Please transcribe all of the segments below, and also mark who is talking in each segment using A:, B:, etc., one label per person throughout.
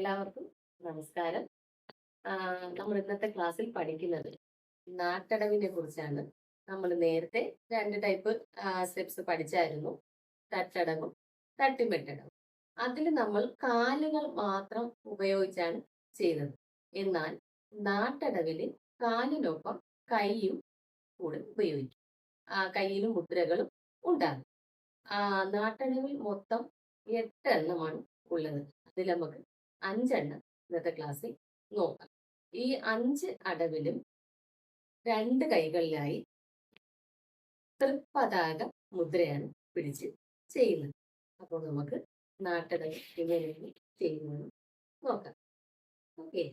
A: എല്ലാവർക്കും നമസ്കാരം. നമ്മൾ ഇന്നത്തെ ക്ലാസ്സിൽ പഠിക്കുന്നത് നാട്ടടവിനെ കുറിച്ചാണ്. നമ്മൾ നേരത്തെ രണ്ട് ടൈപ്പ് സ്റ്റെപ്സ് പഠിച്ചായിരുന്നു. തട്ടടവും തട്ടിമെട്ടടവും. അതിൽ നമ്മൾ കാലുകൾ മാത്രം ഉപയോഗിച്ചാണ് ചെയ്തത്. എന്നാൽ നാട്ടടവിൽ കാലിനൊപ്പം കൈയും കൂടെ ഉപയോഗിക്കും. കയ്യിലും മുദ്രകളും ഉണ്ടാകും. നാട്ടടവിൽ മൊത്തം 8 എണ്ണമാണ് ഉള്ളത്. അതിൽ നമുക്ക് 5 എണ്ണം ഇന്നത്തെ ക്ലാസ്സിൽ നോക്കാം. ഈ 5 അടവിലും 2 കൈകളിലായി തൃപ്പതാക മുദ്രയാണ് പിടിച്ച് ചെയ്യുന്നത്. അപ്പോൾ നമുക്ക് നാട്ടടവ് എങ്ങനെയാണ് ചെയ്യുന്നത് നോക്കാം. ഓക്കെ,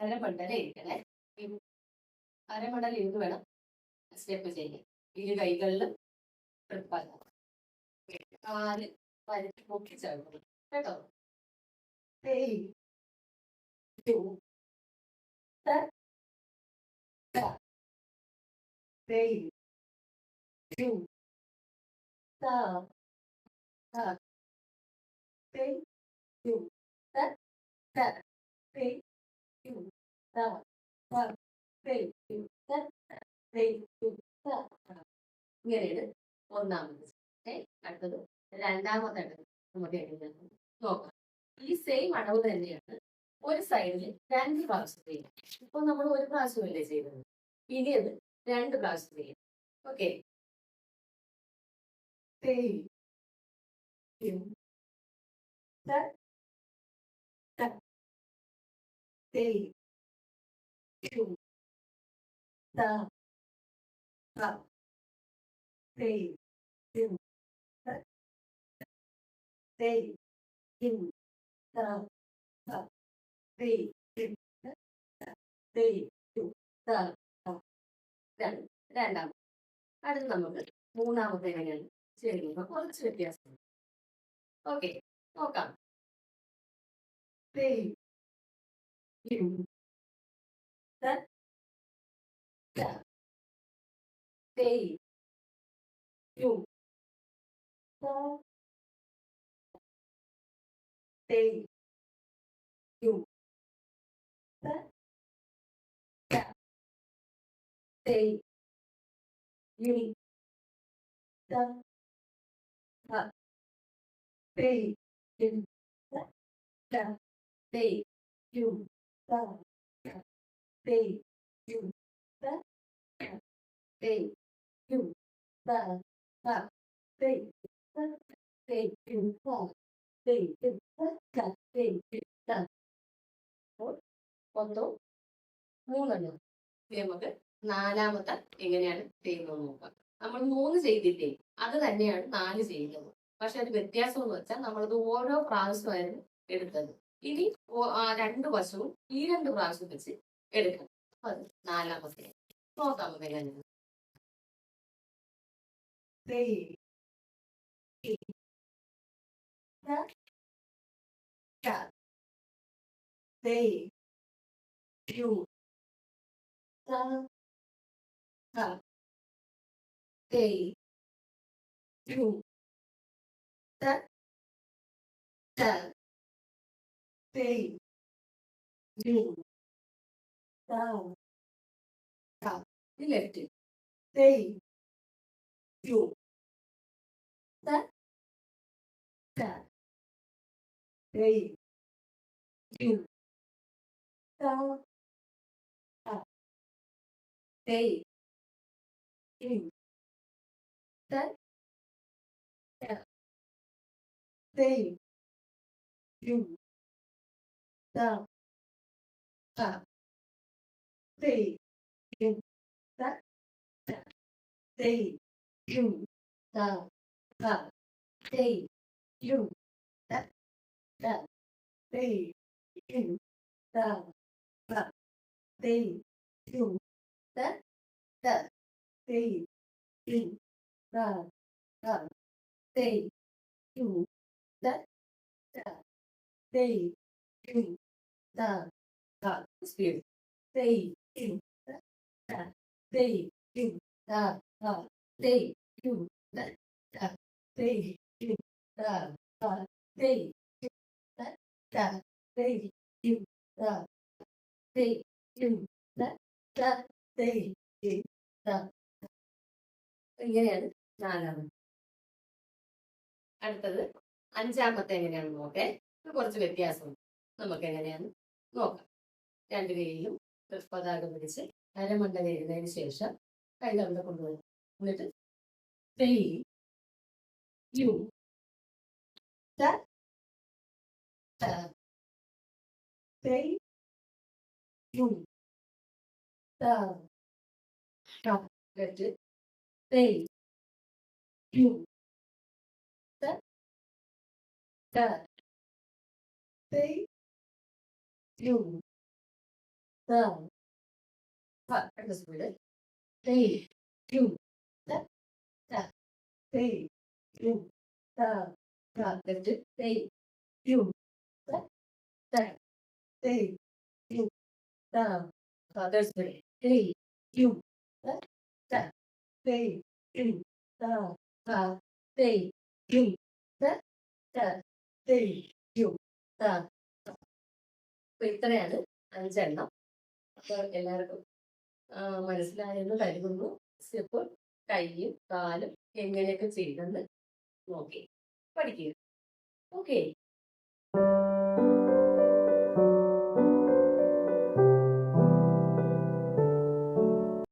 A: അരമണ്ഡലം ഇരിക്കണേ. അരമണ്ഡലം ഇരുന്ന് വേണം സ്റ്റെപ്പ് ചെയ്യാൻ. ഇരു കൈകളിലും തൃപ്പതാക, കാല് പരത്തി പൊക്കിച്ചേർക്കണം കേട്ടോ. Hey, do that, that, they do the, that, they do that, that, they do the, that, they do that, they do that. ഇങ്ങനെയാണ് ഒന്നാമത്. അടുത്തത് രണ്ടാമത്തെ അടവ് നമുക്ക് എങ്ങനെയാണ് നോക്കാം. ഈ സെയിം അടവ് തന്നെയാണ് ഒരു സൈഡിൽ 2 പ്രാവശ്യം ചെയ്യാം. ഇപ്പൊ നമ്മൾ ഒരു പ്രാവശ്യമല്ലേ ചെയ്തത്, ഇനി അത് 2 പ്രാവശ്യം ചെയ്യാം. ഓക്കെ, രണ്ടാമത്. അടുത്ത് നമുക്ക് മൂന്നാമത്തെ എങ്ങനെയാണ് ചെയ്യുന്നത് കുറച്ച് വ്യത്യാസം. ഓക്കെ, നോക്കാം. മൊത്തം 3 എണ്ണം. നമുക്ക് നാലാമത്തെ എങ്ങനെയാണ് ചെയ്യുന്നത് നോക്കാം. നമ്മൾ 3 ചെയ്തില്ലേ, അത് തന്നെയാണ് 4 ചെയ്യുന്നത്. പക്ഷെ ഒരു വ്യത്യാസം എന്ന് വെച്ചാൽ നമ്മളത് ഓരോ പ്രാവശ്യമായിരുന്നു എടുത്തത്. ഇനി 2 വശവും ഈ 2 പ്രാവശ്യം വെച്ച് എടുക്കണം. അത് നാലാമത്തെ നോക്കാം എങ്ങനെയാണ്. Left speed. ത, തൈ, തി, ത. ഇങ്ങനെയാണ് നാലാമത്. അടുത്തത് അഞ്ചാമത്തെ എങ്ങനെയാണെന്ന് നോക്കേ. കുറച്ച് വ്യത്യാസമുണ്ട്. നമുക്ക് എങ്ങനെയാന്ന് നോക്കാം. രണ്ട് കൈയിലും പതാക പിടിച്ച് അരമണ്ട കയറുന്നതിന് ശേഷം കൈ അവിടെ കൊണ്ടുവരും. എന്നിട്ട് തൈ, യു, ത, ത, തൈ, യു, ത, ത. എന്നിട്ട് തൈ, യു, ത, ത, തൈ, യു, ത, ത. അടുത്ത സ്പീഡ്. തൈ, യു, ത, ത, തൈ, യു, ത, ത. എന്നിട്ട് തൈ, യു, ത, ത, തൈ, യു, ത. Other speed. Three, two, ta, ta, three, two, ta, ta, three, two, ta, ta, three, two, ta. അപ്പൊ ഇത്രയാണ് 5 എണ്ണം. അപ്പൊ എല്ലാവർക്കും മനസ്സിലായെന്ന് കരുതുന്നു. സ്റ്റെപ്പ് കൈയും കാലും എങ്ങനെയൊക്കെ ചെയ്തെന്ന് നോക്കി പഠിക്കുക. ഓക്കെ.